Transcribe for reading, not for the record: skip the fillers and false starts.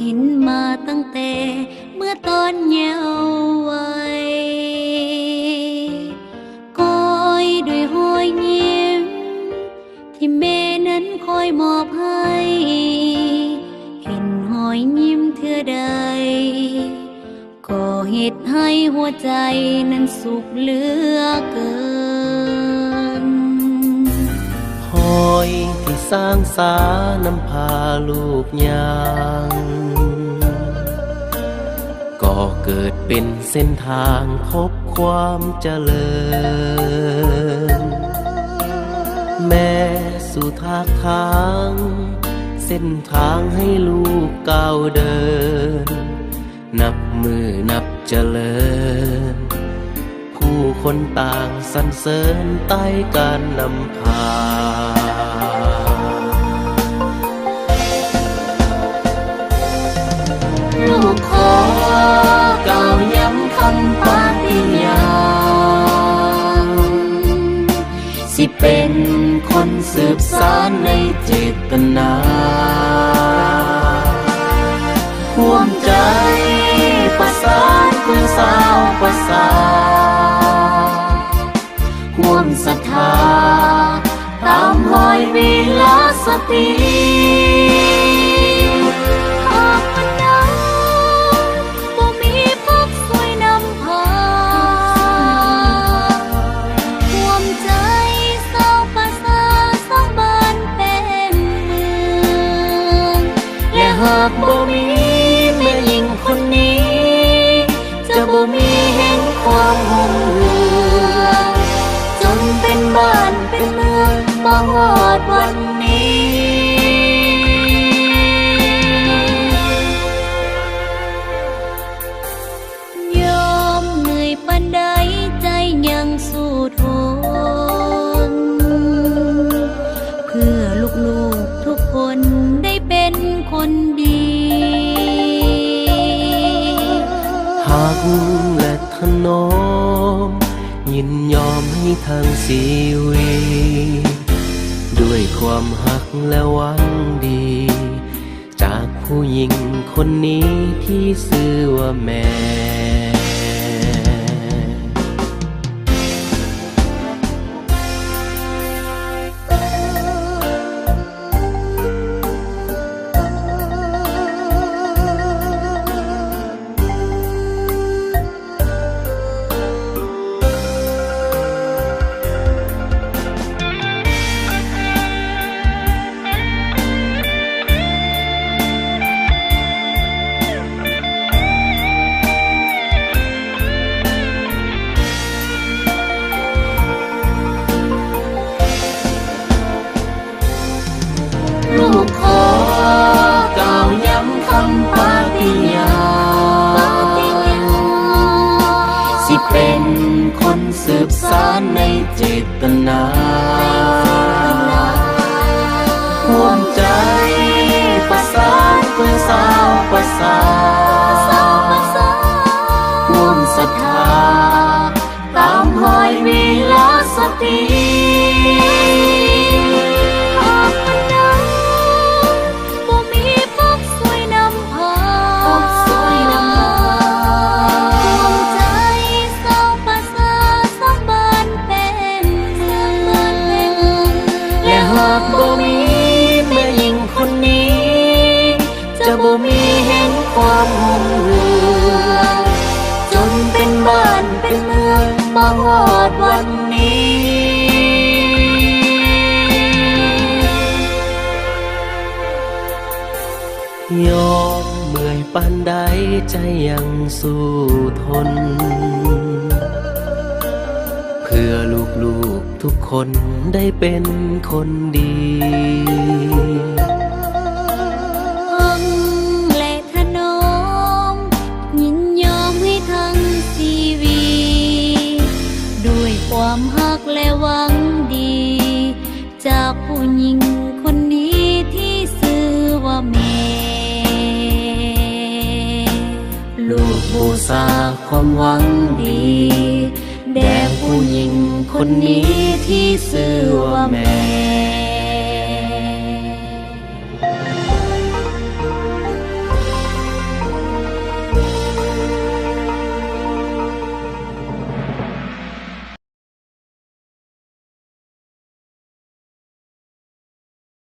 ห็นมาตั้งแต่เมื่อตอนเยาว์วัยคอยด้วยหอยยิ้มที่แม่นั้นคอยมอบให้เห็นหอยยิ้มเธอใดก็เหตุให้หัวใจนั้นสุขเหลือเกินหอยที่สร้างสานำพาลูกยางก็เกิดเป็นเส้นทางพบความเจริญแม่สู่ทางเส้นทางให้ลูกก้าวเดินนับมือนับเจริญผู้คนต่างสรรเสริญใต้การนำพาลูกขอกล่าวย้ำคำปฏิญาณสิเป็นคนสืบสานในเจตนาห่วงใจประสานคือสาวประสานห่วงศรัทธาตามรอยวิลาสตรีหากวันนั้นบ่มีพักสวยนำพาห่วงใจสาวประสานสร้างบ้านเป็นเมืองและหากบ่มีแม่หญิงคนนี้จะบ่มีเห็นความหุ่งเรืองจนเป็นบ้านเป็นเมืองมาฮอดวันนี้ยอมเหนื่อยปานใดใจยังสู้ทนเพื่อลูกๆทุกคนได้เป็นคนดีหักและถนอมยินยอมให้ทั้งชีวิตด้วยความหักและหวังดีจากผู้หญิงคนนี้ที่ชื่อว่าแม่ลูกขอกล่าวย้ำคำปฏิญาณสิเป็นคนสืบสานในเจตนาห่วงใจประสานเพื่อสาวประสานห่วงศรัทธาตามรอยวิลาสตรีหากบ่มีแม่หญิงคนนี้จะบ่มีเห็นความหุ่งเรืองจนเป็นบ้านเป็นเมืองมาฮอดวันนี้ยอมเมื่อยปานใดใจยังสู้ทนเพื่อลูกๆทุกคนได้เป็นคนดีฟังและถนอมยินยอมให้ทั้งชีวิตด้วยความฮักและหวังดีจากผู้หญิงคนนี้ที่ชื่อว่าแม่ลูกบูชาความหวังดีแด่ผู้หญิงคนนี้ที่ชื่อว่าแม่